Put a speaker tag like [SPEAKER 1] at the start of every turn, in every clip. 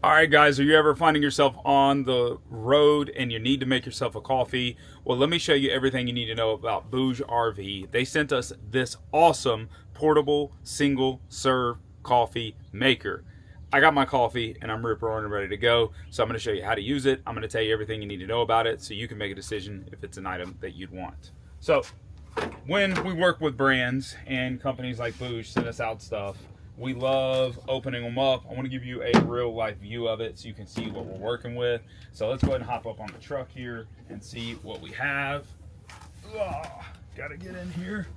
[SPEAKER 1] All right, guys, are you ever finding yourself on the road and you need to make yourself a coffee? Well, let me show you everything you need to know about BougeRV. They sent us this awesome portable single serve coffee maker. I got my coffee and I'm rip roaring and ready to go. So I'm going to show you how to use it. I'm going to tell you everything you need to know about it so you can make a decision if it's an item that you'd want. So when we work with brands and companies like Bouge send us out stuff, we love opening them up. I want to give you a real life view of it so you can see what we're working with. So let's go ahead and hop up on the truck here and see what we have. Gotta get in here.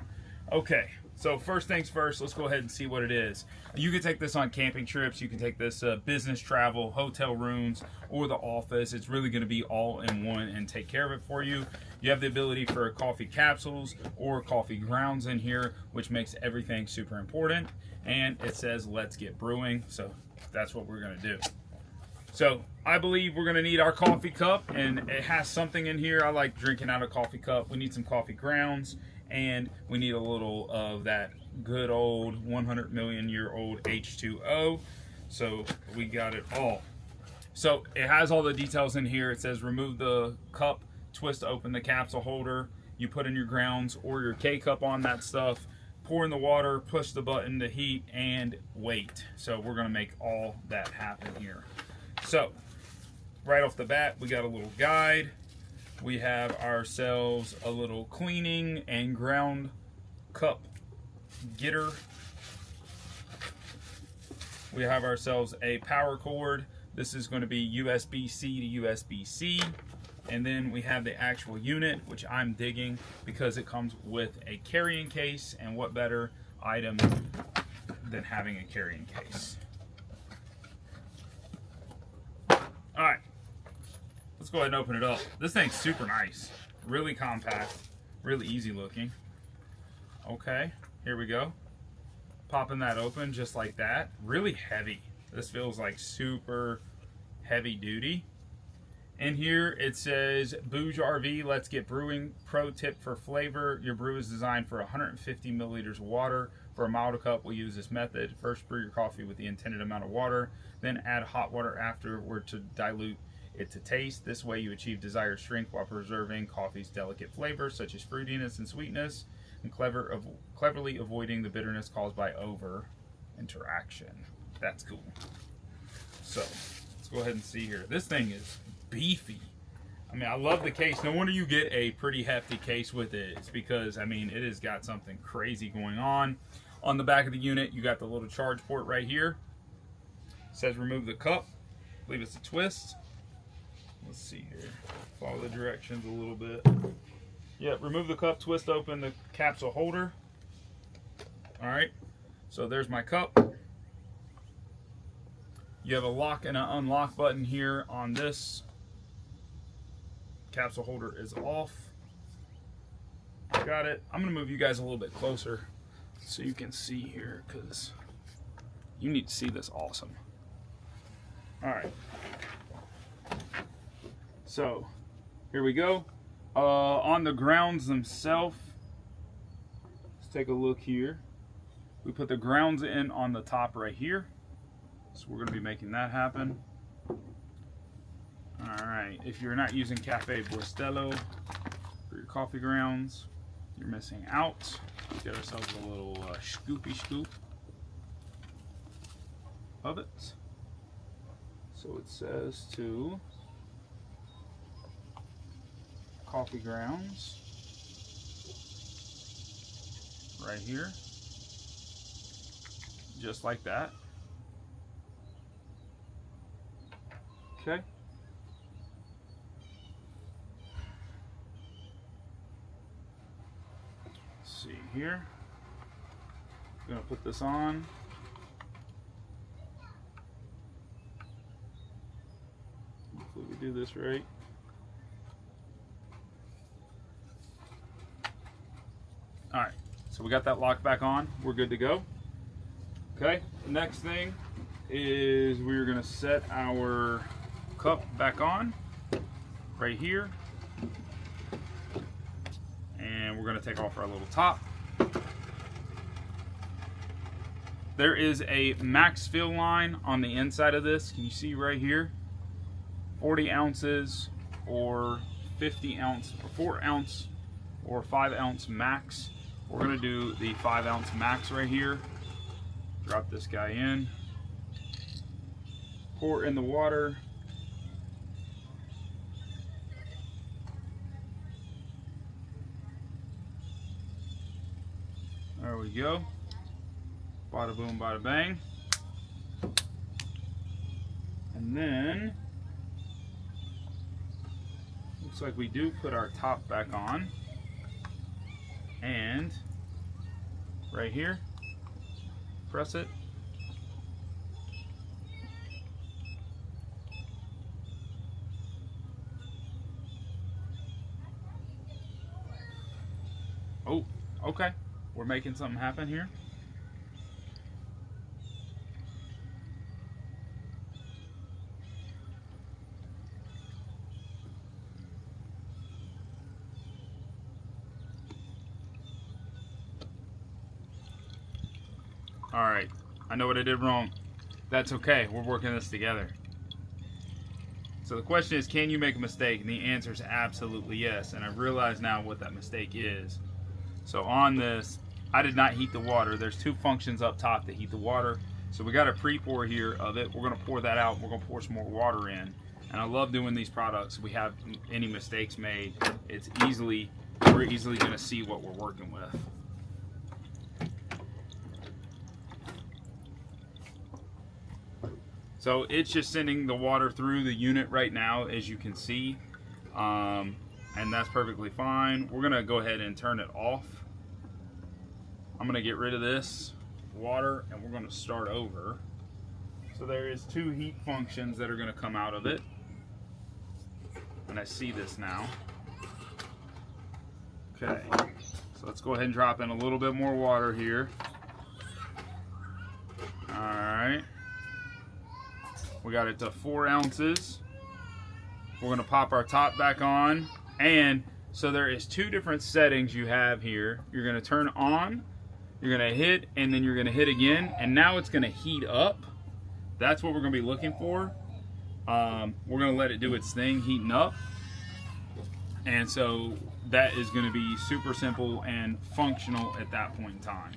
[SPEAKER 1] Okay, so first things first, let's go ahead and see what it is. You can take this on camping trips. You can take this business travel, hotel rooms, or the office. It's really going to be all in one and take care of it for you. You have the ability for coffee capsules or coffee grounds in here, which makes everything super important. And it says, let's get brewing. So that's what we're going to do. So I believe we're going to need our coffee cup, and it has something in here. I like drinking out of a coffee cup. We need some coffee grounds, and we need a little of that good old 100 million year old H2O. So we got it all. So it has all the details in here. It says remove the cup, twist open the capsule holder. You put in your grounds or your K-cup on that stuff. Pour in the water, push the button to heat, and wait. So we're gonna make all that happen here. So right off the bat, we got a little guide. We have ourselves a little cleaning and ground cup getter. We have ourselves a power cord. This is going to be USB-C to USB-C. And then we have the actual unit, which I'm digging because it comes with a carrying case, and what better item than having a carrying case. All right, let's go ahead and open it up. This thing's super nice, really compact, really easy looking. Okay, here we go. Popping that open just like that. Really heavy. This feels like super heavy duty. And here it says, BougeRV, let's get brewing. Pro tip for flavor. Your brew is designed for 150 milliliters of water. For a mild cup, we'll use this method. First, brew your coffee with the intended amount of water. Then add hot water afterward to dilute it to taste. This way you achieve desired strength while preserving coffee's delicate flavors, such as fruitiness and sweetness, and cleverly avoiding the bitterness caused by over interaction. That's cool. So let's go ahead and see here. This thing is beefy. I mean, I love the case. No wonder you get a pretty hefty case with it. It's because, I mean, it has got something crazy going on. On the back of the unit, you got the little charge port right here. It says remove the cup. I believe it's a twist. Let's see here. Follow the directions a little bit. Yeah, remove the cup, twist open the capsule holder. All right, so there's my cup. You have a lock and an unlock button here on this. Capsule holder is off. Got it. I'm gonna move you guys a little bit closer so you can see here, because you need to see this awesome. All right. So here we go. On the grounds themselves, let's take a look here. We put the grounds in on the top right here. So we're gonna be making that happen. All right, if you're not using Cafe Bustelo for your coffee grounds, you're missing out. Let's get ourselves a little scoopy scoop of it. So it says to coffee grounds right here, just like that. Okay. Let's see here. I'm gonna put this on. Hopefully we do this right. All right, so we got that lock back on. We're good to go. Okay, next thing is we're gonna set our cup back on right here. And we're gonna take off our little top. There is a max fill line on the inside of this. Can you see right here? 40 ounces or 50 ounce or 4 ounce or 5 ounce max. We're gonna do the 5 ounce max right here. Drop this guy in, pour in the water. There we go. Bada boom, bada bang. And then, looks like we do put our top back on. And right here, press it. Oh, okay. We're making something happen here. All right, I know what I did wrong. That's okay, we're working this together. So the question is, can you make a mistake? And the answer is absolutely yes. And I've realized now what that mistake is. So on this, I did not heat the water. There's two functions up top to heat the water. So we got a pre-pour here of it. We're gonna pour that out. We're gonna pour some more water in. And I love doing these products. We have any mistakes made, we're easily gonna see what we're working with. So it's just sending the water through the unit right now, as you can see, and that's perfectly fine. We're gonna go ahead and turn it off. I'm gonna get rid of this water and we're gonna start over. So there is two heat functions that are gonna come out of it. And I see this now. Okay, so let's go ahead and drop in a little bit more water here. All right. We got it to 4 ounces. We're gonna pop our top back on. And so there is two different settings you have here. You're gonna turn on, you're gonna hit, and then you're gonna hit again. And now it's gonna heat up. That's what we're gonna be looking for. We're gonna let it do its thing, heating up. And so that is gonna be super simple and functional at that point in time.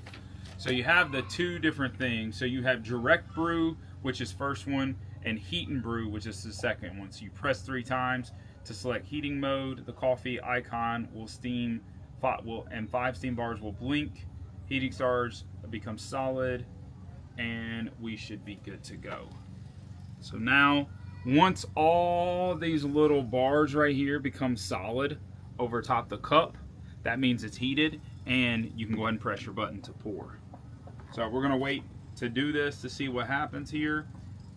[SPEAKER 1] So you have the two different things. So you have direct brew, which is first one, and heat and brew, which is the second one. So you press 3 times to select heating mode. The coffee icon will steam, and 5 steam bars will blink. Heating stars become solid, and we should be good to go. So now, once all these little bars right here become solid over top the cup, that means it's heated, and you can go ahead and press your button to pour. So we're gonna wait to do this to see what happens here.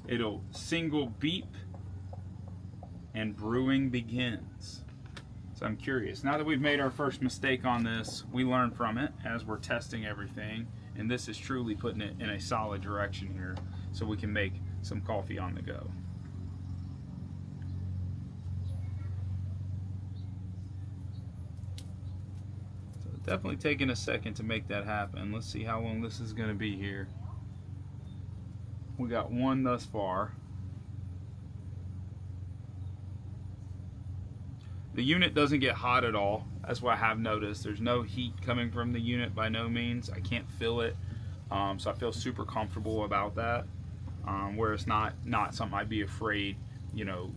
[SPEAKER 1] It'll single beep and brewing begins. So I'm curious. Now that we've made our first mistake on this, we learn from it as we're testing everything. And this is truly putting it in a solid direction here so we can make some coffee on the go. So definitely taking a second to make that happen. Let's see how long this is going to be here. We got one thus far. The unit doesn't get hot at all. That's what I have noticed. There's no heat coming from the unit by no means. I can't feel it. So I feel super comfortable about that. Where it's not something I'd be afraid,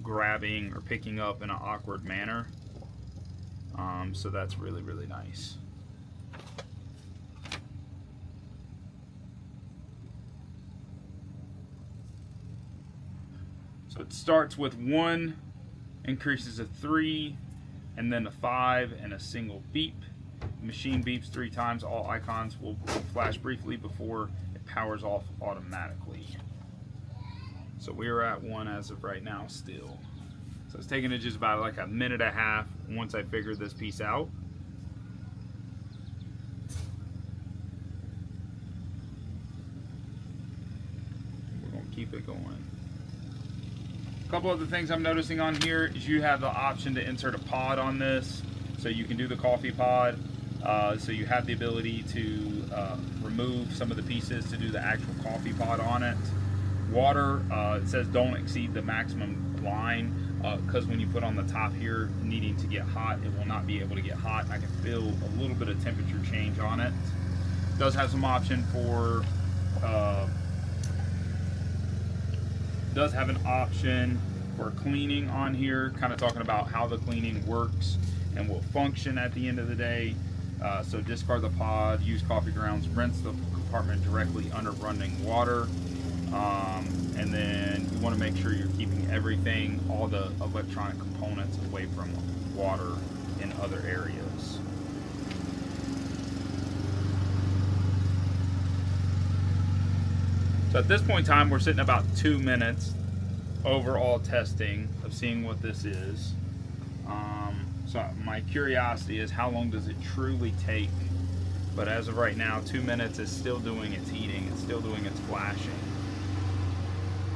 [SPEAKER 1] grabbing or picking up in an awkward manner. So that's really, really nice. So it starts with 1, increases to 3, and then a 5 and a single beep. The machine beeps 3 times. All icons will flash briefly before it powers off automatically. So we're at 1 as of right now still. So it's taking it just about like a minute and a half once I figured this piece out. We're going to keep it going. A couple other things I'm noticing on here is you have the option to insert a pod on this, so you can do the coffee pod. So you have the ability to remove some of the pieces to do the actual coffee pod on it. Water, it says don't exceed the maximum line, because when you put on the top here needing to get hot, it will not be able to get hot. I can feel a little bit of temperature change on it. It does have some option for does have an option for cleaning on here, kind of talking about how the cleaning works and will function at the end of the day. So discard the pod, use coffee grounds, rinse the compartment directly under running water. And then you want to make sure you're keeping everything, all the electronic components, away from water in other areas. So at this point in time, we're sitting about 2 minutes overall testing of seeing what this is. So my curiosity is how long does it truly take? But as of right now, 2 minutes is still doing its heating. It's still doing its flashing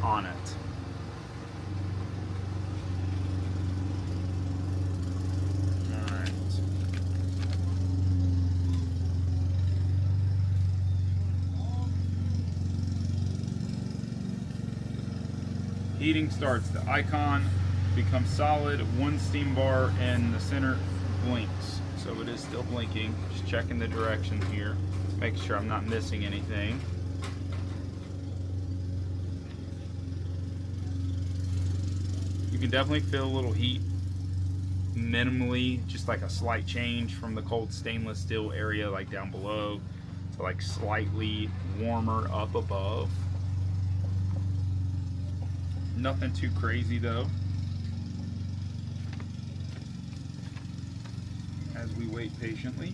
[SPEAKER 1] on it. All right. Heating starts. The icon becomes solid. One steam bar in the center blinks. So it is still blinking. Just checking the direction here. Making sure I'm not missing anything. You can definitely feel a little heat, minimally, just like a slight change from the cold stainless steel area like down below to like slightly warmer up above. Nothing too crazy though. As we wait patiently.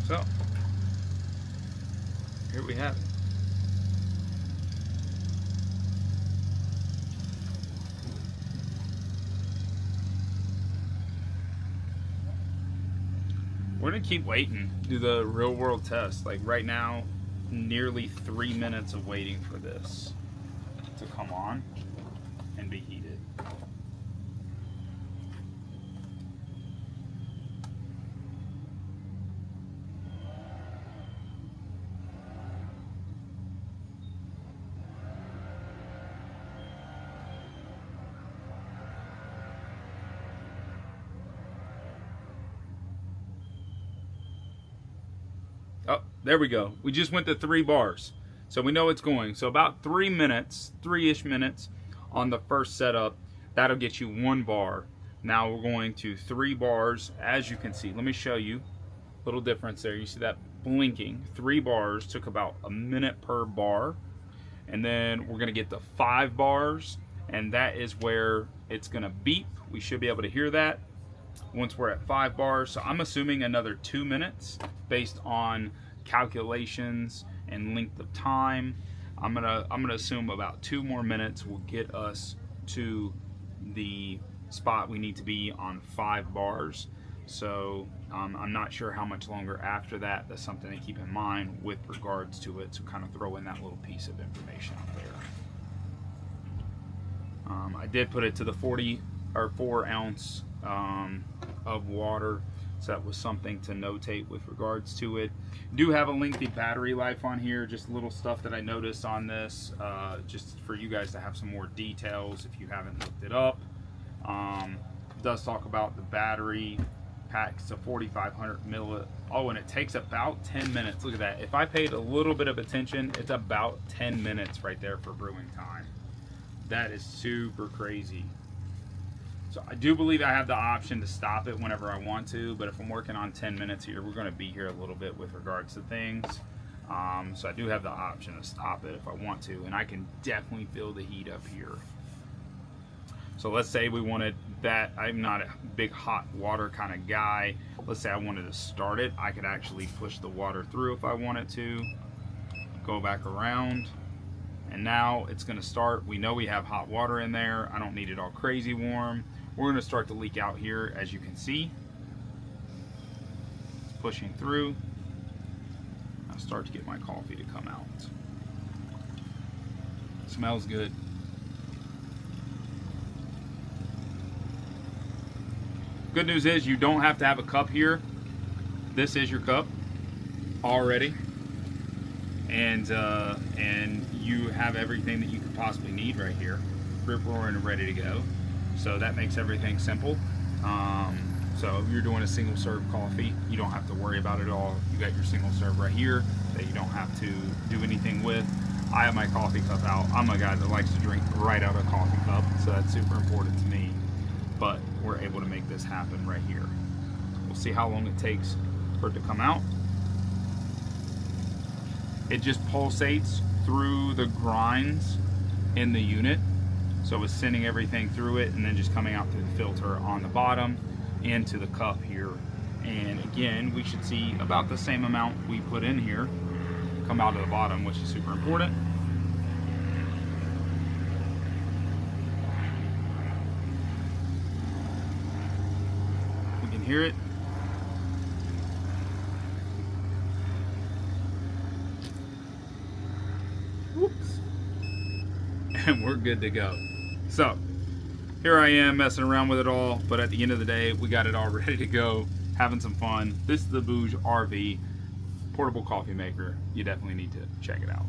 [SPEAKER 1] So, here we have it. We're gonna keep waiting, do the real world test. Like right now, nearly 3 minutes of waiting for this to come on and be heated. Oh, there we go. We just went to 3 bars. So we know it's going. So about 3 minutes, 3-ish minutes on the first setup. That'll get you 1 bar. Now we're going to 3 bars, as you can see. Let me show you a little difference there. You see that blinking. 3 bars took about a minute per bar. And then we're gonna get to 5 bars, and that is where it's gonna beep. We should be able to hear that once we're at 5 bars. So I'm assuming another 2 minutes based on calculations and length of time. I'm gonna assume about 2 more minutes will get us to the spot we need to be on 5 bars. So I'm not sure how much longer after that. That's something to keep in mind with regards to it. So kind of throw in that little piece of information out there. I did put it to the 40 or 4 ounce of water, so that was something to notate with regards to it. Do have a lengthy battery life on here, just little stuff that I noticed on this, just for you guys to have some more details if you haven't looked it up. It does talk about the battery pack. It's a 4,500 milli. Oh, and it takes about 10 minutes. Look at that. If I paid a little bit of attention, it's about 10 minutes right there for brewing time. That is super crazy. So I do believe I have the option to stop it whenever I want to, but if I'm working on 10 minutes here, we're going to be here a little bit with regards to things. So I do have the option to stop it if I want to, and I can definitely feel the heat up here. So let's say we wanted that. I'm not a big hot water kind of guy. Let's say I wanted to start it. I could actually push the water through if I wanted to. Go back around. And now it's going to start. We know we have hot water in there. I don't need it all crazy warm. We're going to start to leak out here, as you can see. It's pushing through. I start to get my coffee to come out. Smells good. Good news is you don't have to have a cup here. This is your cup already, and you have everything that you could possibly need right here, rip roaring and ready to go. So that makes everything simple. So if you're doing a single serve coffee, you don't have to worry about it all. You got your single serve right here that you don't have to do anything with. I have my coffee cup out. I'm a guy that likes to drink right out of a coffee cup, so that's super important to me. But we're able to make this happen right here. We'll see how long it takes for it to come out. It just pulsates through the grinds in the unit. So it's sending everything through it and then just coming out through the filter on the bottom into the cup here. And again, we should see about the same amount we put in here come out of the bottom, which is super important. We can hear it. Whoops. And we're good to go. So here I am messing around with it all, but at the end of the day, we got it all ready to go, having some fun. This is the BougeRV portable coffee maker. You definitely need to check it out.